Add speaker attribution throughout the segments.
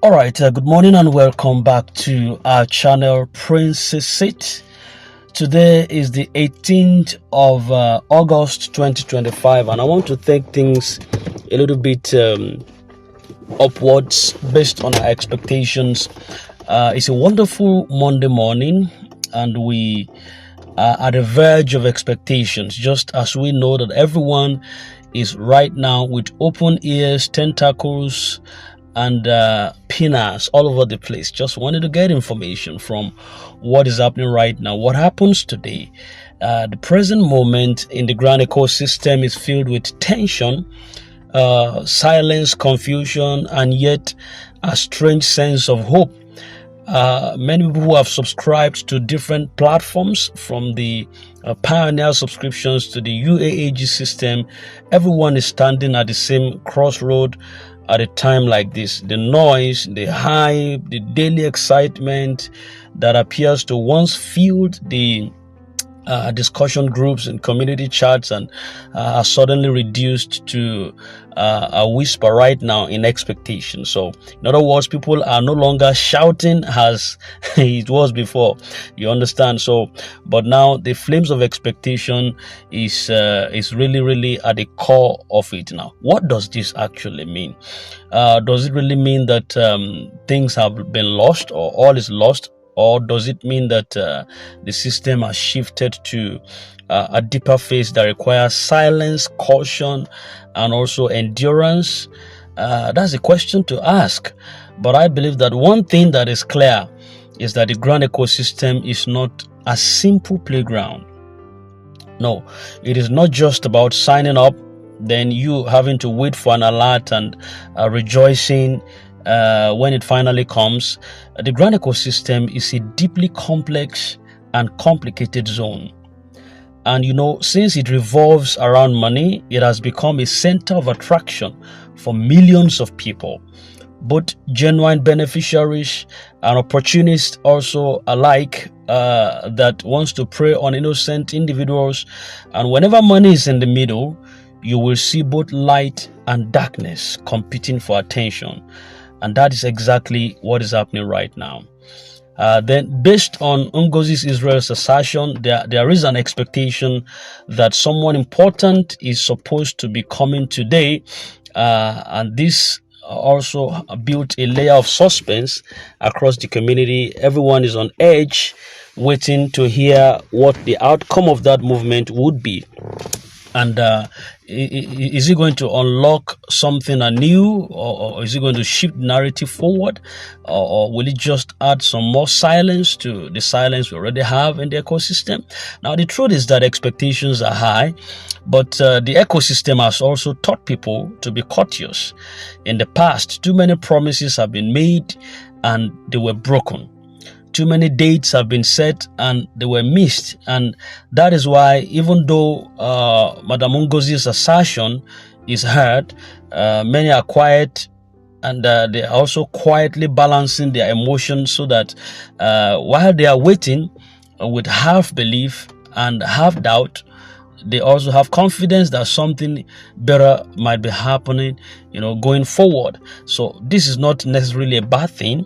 Speaker 1: All right, good morning and welcome back to our channel Princess Seat. Today is the 18th of August 2025, and I want to take things a little bit upwards based on our expectations. It's a wonderful Monday morning, and we are at the verge of expectations, just as we know that everyone is right now with open ears, tentacles, and pinners all over the place, just wanted to get information from what is happening right now, what happens today. The present moment in the grand ecosystem is filled with tension, silence, confusion, and yet a strange sense of hope. Many people who have subscribed to different platforms, from the Pioneer subscriptions to the UAAG system, everyone is standing at the same crossroad at a time like this. The noise, the hype, the daily excitement that appears to once fueled the discussion groups and community chats and are suddenly reduced to a whisper right now in expectation. So in other words, people are no longer shouting as it was before, you understand. So but now the flames of expectation is really at the core of it. Now, what does this actually mean? Does it really mean that things have been lost, or all is lost? Or does it mean that the system has shifted to a deeper phase that requires silence, caution, and also endurance? That's a question to ask. But I believe that one thing that is clear is that the grand ecosystem is not a simple playground. No, it is not just about signing up, then you having to wait for an alert and rejoicing when it finally comes. The grand ecosystem is a deeply complex and complicated zone. And since it revolves around money, it has become a center of attraction for millions of people, both genuine beneficiaries and opportunists also alike, that wants to prey on innocent individuals. And whenever money is in the middle, you will see both light and darkness competing for attention. And that is exactly what is happening right now. Then, based on Ngozi's Israel's assertion, there is an expectation that someone important is supposed to be coming today. And this also built a layer of suspense across the community. Everyone is on edge, waiting to hear what the outcome of that movement would be. And is it going to unlock something anew, or is it going to shift narrative forward, or will it just add some more silence to the silence we already have in the ecosystem? Now, the truth is that expectations are high, but the ecosystem has also taught people to be courteous. In the past, too many promises have been made and they were broken. Too many dates have been set and they were missed. And that is why, even though Madam Ngozi's assertion is heard, many are quiet, and they are also quietly balancing their emotions, so that while they are waiting with half belief and half doubt, they also have confidence that something better might be happening, going forward. So this is not necessarily a bad thing.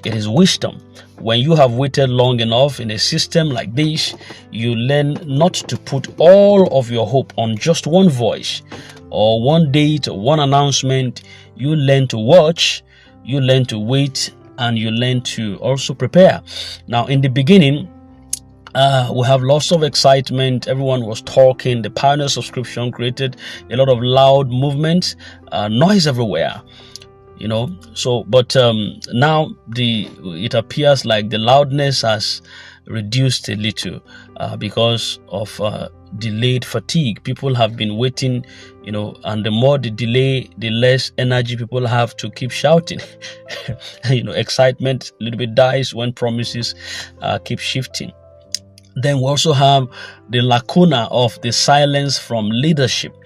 Speaker 1: It is wisdom. When you have waited long enough in a system like this, you learn not to put all of your hope on just one voice or one date or one announcement. You learn to watch, you learn to wait, and you learn to also prepare. Now, in the beginning, we have lots of excitement. Everyone was talking. The Pioneer subscription created a lot of loud movements, noise everywhere. But now it appears like the loudness has reduced a little because of delayed fatigue. People have been waiting, and the more the delay, the less energy people have to keep shouting. Excitement a little bit dies when promises keep shifting. Then we also have the lacuna of the silence from leadership.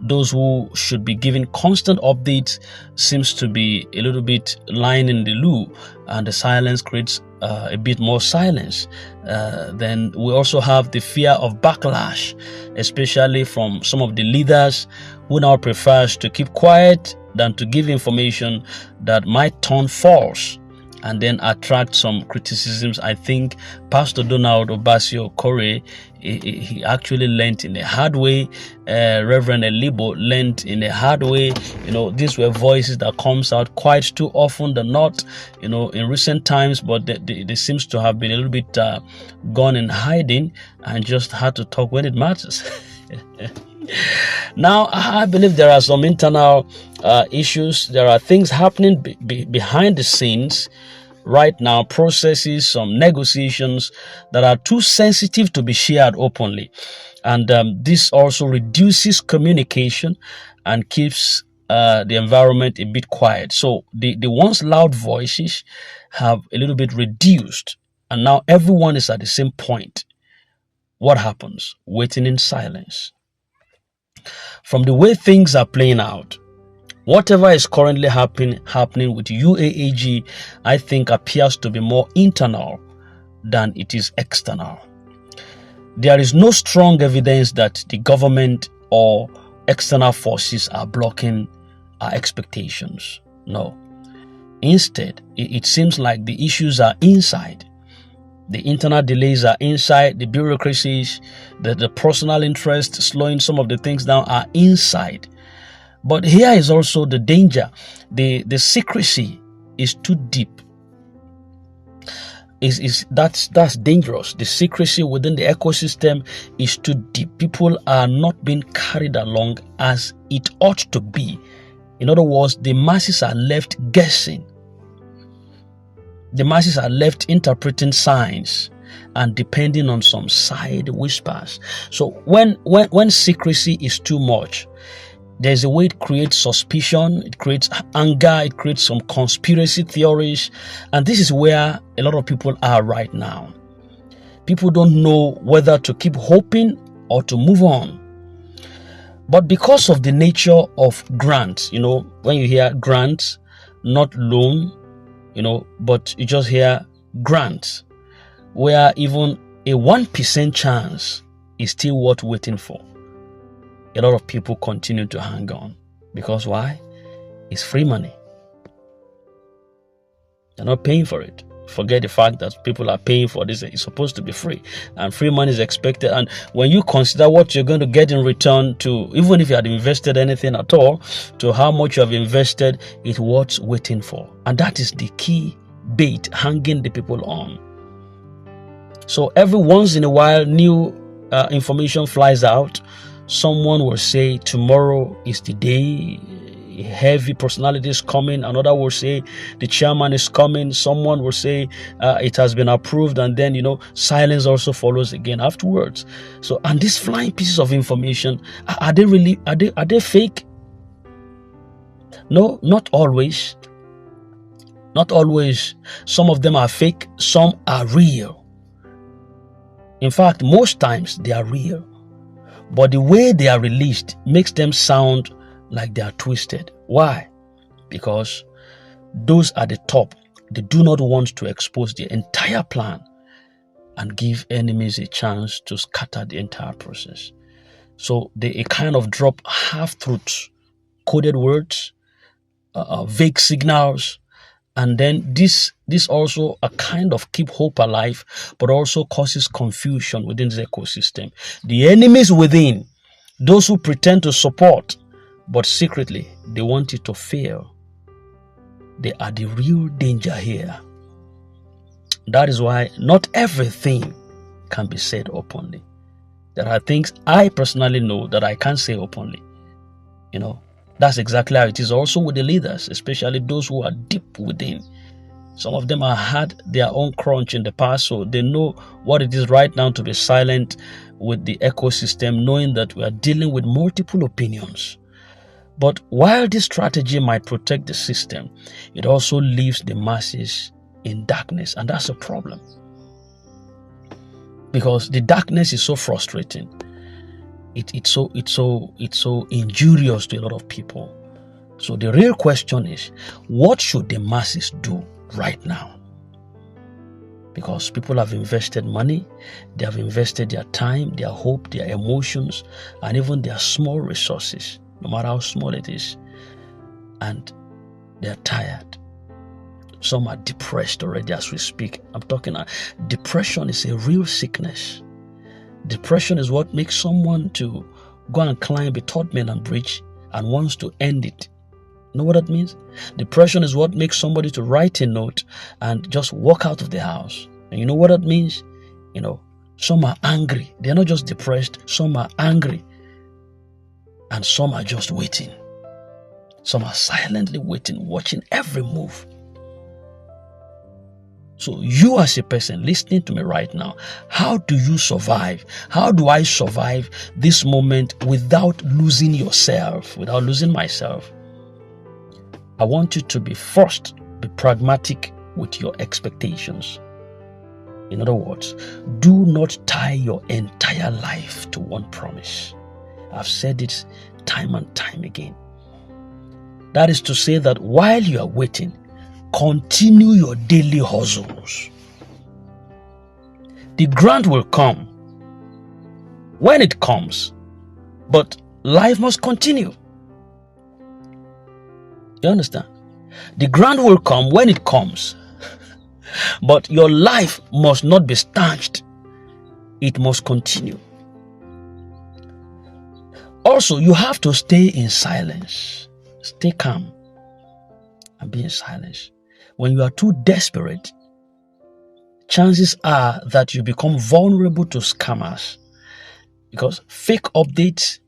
Speaker 1: Those who should be giving constant updates seems to be a little bit lying in the loo, and the silence creates a bit more silence. Then we also have the fear of backlash, especially from some of the leaders who now prefers to keep quiet than to give information that might turn false and then attract some criticisms. I think Pastor Donald Obasio Corey, he actually learned in a hard way. Reverend Elibo learned in a hard way. These were voices that comes out quite too often than not, in recent times, but they seems to have been a little bit gone in hiding and just had to talk when it matters. Now, I believe there are some internal issues. There are things happening behind the scenes right now, processes, some negotiations that are too sensitive to be shared openly. And this also reduces communication and keeps the environment a bit quiet. So the once loud voices have a little bit reduced, and now everyone is at the same point. What happens? Waiting in silence. From the way things are playing out, whatever is currently happening with UAAG, I think appears to be more internal than it is external. There is no strong evidence that the government or external forces are blocking our expectations. No. Instead, it seems like the issues are inside. The internal delays are inside, the bureaucracies, the personal interest slowing some of the things down are inside. But here is also the danger. The secrecy is too deep. That's dangerous. The secrecy within the ecosystem is too deep. People are not being carried along as it ought to be. In other words, the masses are left guessing. The masses are left interpreting signs and depending on some side whispers. So when secrecy is too much, there's a way it creates suspicion, it creates anger, it creates some conspiracy theories. And this is where a lot of people are right now. People don't know whether to keep hoping or to move on. But because of the nature of grants, when you hear grants, not loan, but you just hear grants, where even a 1% chance is still worth waiting for. A lot of people continue to hang on. Because why? It's free money. They're not paying for it. Forget the fact that people are paying for this. It's supposed to be free. And free money is expected. And when you consider what you're going to get in return to, even if you had invested anything at all, to how much you have invested, it's worth waiting for. And that is the key bait hanging the people on. So every once in a while, new information flies out. Someone will say tomorrow is the day, a heavy personality is coming. Another will say the chairman is coming. Someone will say it has been approved, and then silence also follows again afterwards. So, and these flying pieces of information, are they fake? No, not always. Not always. Some of them are fake, some are real. In fact, most times they are real. But the way they are released makes them sound like they are twisted. Why? Because those at the top, they do not want to expose the entire plan and give enemies a chance to scatter the entire process. So they kind of drop half-truths, coded words, vague signals, and then this also a kind of keep hope alive, but also causes confusion within the ecosystem. The enemies within, those who pretend to support, but secretly they want it to fail, they are the real danger here. That is why not everything can be said openly. There are things I personally know that I can't say openly. That's exactly how it is also with the leaders, especially those who are deep within. Some of them have had their own crunch in the past, so they know what it is right now to be silent with the ecosystem, knowing that we are dealing with multiple opinions. But while this strategy might protect the system, it also leaves the masses in darkness, and that's a problem. because the darkness is so frustrating. It's so injurious to a lot of people. So the real question is, what should the masses do right now? Because people have invested money, they have invested their time, their hope, their emotions, and even their small resources, no matter how small it is, and they're tired. Some are depressed already as we speak. Depression is a real sickness. Depression is what makes someone to go and climb a third mainland bridge and wants to end it. You know what that means? Depression is what makes somebody to write a note and just walk out of the house. And you know what that means? Some are angry. They're not just depressed. Some are angry. And some are just waiting. Some are silently waiting, watching every move. So you as a person listening to me right now, how do you survive? How do I survive this moment without losing yourself, without losing myself? I want you to be pragmatic with your expectations. In other words, do not tie your entire life to one promise. I've said it time and time again. That is to say that while you are waiting, continue your daily hustles. The grant will come when it comes, but life must continue. You understand? The grant will come when it comes, but your life must not be stanched. It must continue. Also, you have to stay in silence. Stay calm and be in silence. When you are too desperate, chances are that you become vulnerable to scammers, because fake updates,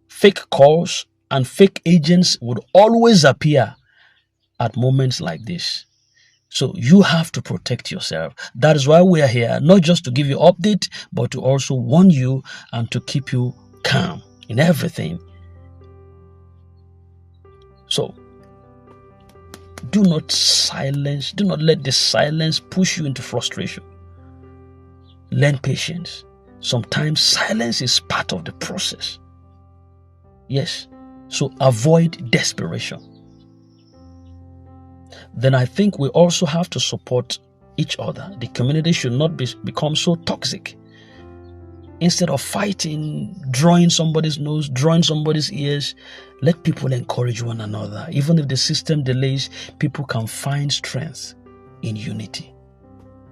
Speaker 1: fake calls, and fake agents would always appear at moments like this. So you have to protect yourself. That is why we are here, not just to give you update, but to also warn you and to keep you calm in everything. So do not let the silence push you into frustration. Learn patience. Sometimes silence is part of the process. Yes. So avoid desperation. Then I think we also have to support each other. The community should not become so toxic. Instead of fighting, drawing somebody's nose, drawing somebody's ears, let people encourage one another. Even if the system delays, people can find strength in unity.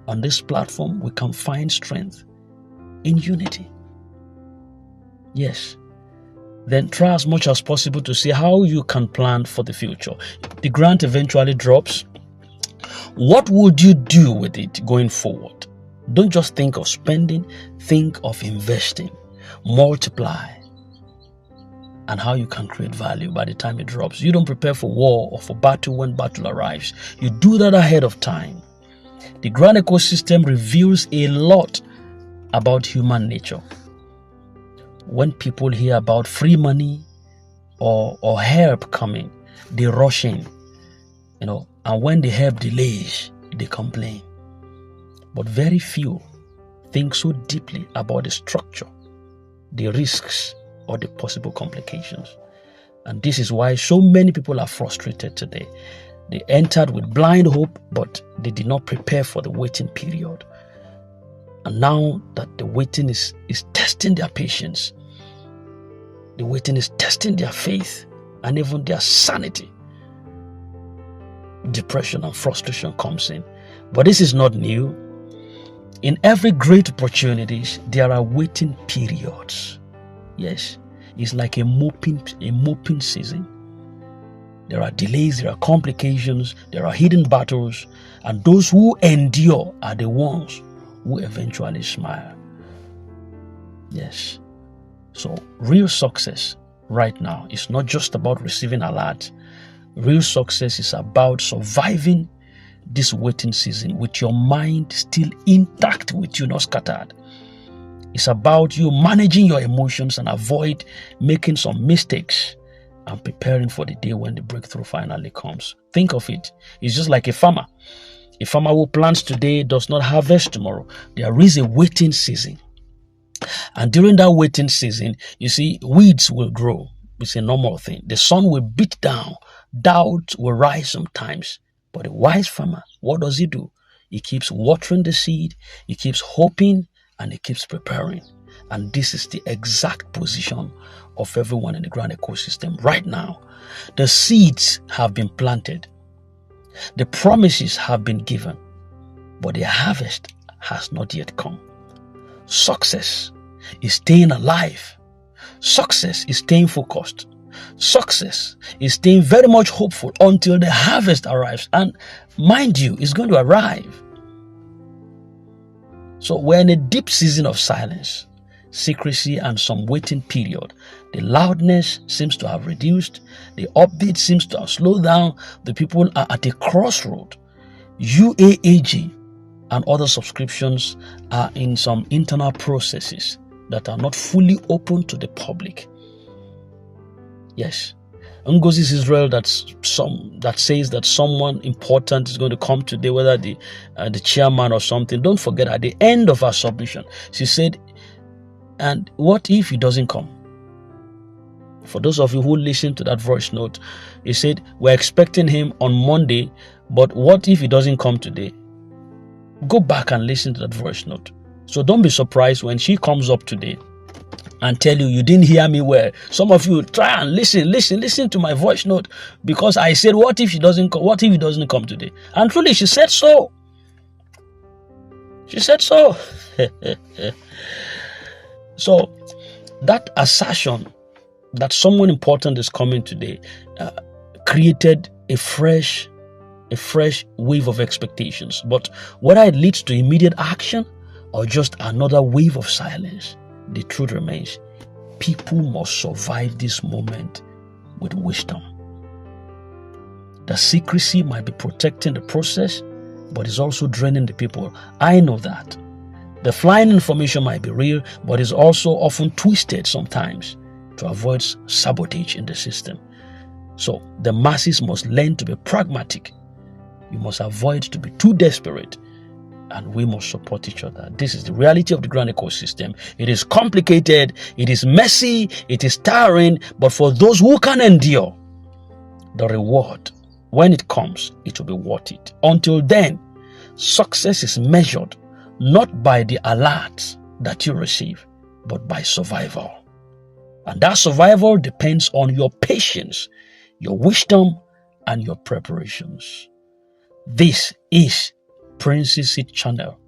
Speaker 1: On this platform, we can find strength in unity. Yes. Then try as much as possible to see how you can plan for the future. The grant eventually drops. What would you do with it going forward? Don't just think of spending, think of investing, multiply, and how you can create value by the time it drops. You don't prepare for war or for battle when battle arrives. You do that ahead of time. The grant ecosystem reveals a lot about human nature. When people hear about free money or help coming, they rush in, and when the help delays, they complain. But very few think so deeply about the structure, the risks, or the possible complications. And this is why so many people are frustrated today. They entered with blind hope, but they did not prepare for the waiting period. And now that the waiting is testing their patience, the waiting is testing their faith and even their sanity, depression and frustration comes in. But this is not new. In every great opportunities, there are waiting periods. Yes, it's like a moping season. There are delays, there are complications, there are hidden battles, and those who endure are the ones who eventually smile. Yes. So real success right now is not just about receiving alert. Real success is about surviving this waiting season with your mind still intact, with you not scattered. It's about you managing your emotions and avoid making some mistakes and preparing for the day when the breakthrough finally comes. Think of it. It's just like a farmer. A farmer who plants today does not harvest tomorrow. There is a waiting season. And during that waiting season, you see, weeds will grow. It's a normal thing. The sun will beat down. Doubt will rise sometimes. But a wise farmer, what does he do? He keeps watering the seed, he keeps hoping, and he keeps preparing. And this is the exact position of everyone in the ground ecosystem right now. The seeds have been planted. The promises have been given. But the harvest has not yet come. Success is staying alive. Success is staying focused. Success is staying very much hopeful until the harvest arrives. And mind you, it's going to arrive. So we're in a deep season of silence, secrecy, and some waiting period. The loudness seems to have reduced. The upbeat seems to have slowed down. The people are at a crossroad. UAAG and other subscriptions are in some internal processes that are not fully open to the public. Yes. Ngozi's Israel that says that someone important is going to come today, whether the chairman or something. Don't forget, at the end of her submission, she said, and what if he doesn't come? For those of you who listened to that voice note, he said, we're expecting him on Monday, but what if he doesn't come today? Go back and listen to that voice note. So don't be surprised when she comes up today and tell you didn't hear me well. Some of you try and listen to my voice note, because I said, what if he doesn't come today? And truly, she said so. She said so. So that assertion that someone important is coming today created a fresh wave of expectations. But whether it leads to immediate action or just another wave of silence, the truth remains, people must survive this moment with wisdom. The secrecy might be protecting the process, but it's also draining the people. I know that. The flying information might be real, but it's also often twisted sometimes to avoid sabotage in the system. So the masses must learn to be pragmatic. You must avoid to be too desperate, and we must support each other. This is the reality of the ground ecosystem. It is complicated, it is messy, it is tiring, but for those who can endure, the reward, when it comes, it will be worth it. Until then, success is measured not by the alerts that you receive, but by survival. And that survival depends on your patience, your wisdom, and your preparations. This is Prince's Seed Channel,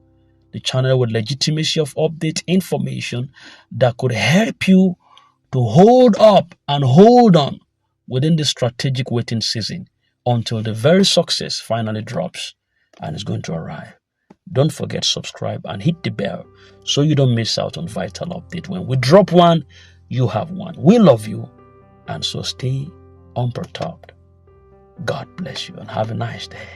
Speaker 1: the channel with legitimacy of update information that could help you to hold up and hold on within the strategic waiting season until the very success finally drops and is going to arrive. Don't forget to subscribe and hit the bell so you don't miss out on vital update. When we drop one, you have one. We love you, and so stay unperturbed. God bless you and have a nice day.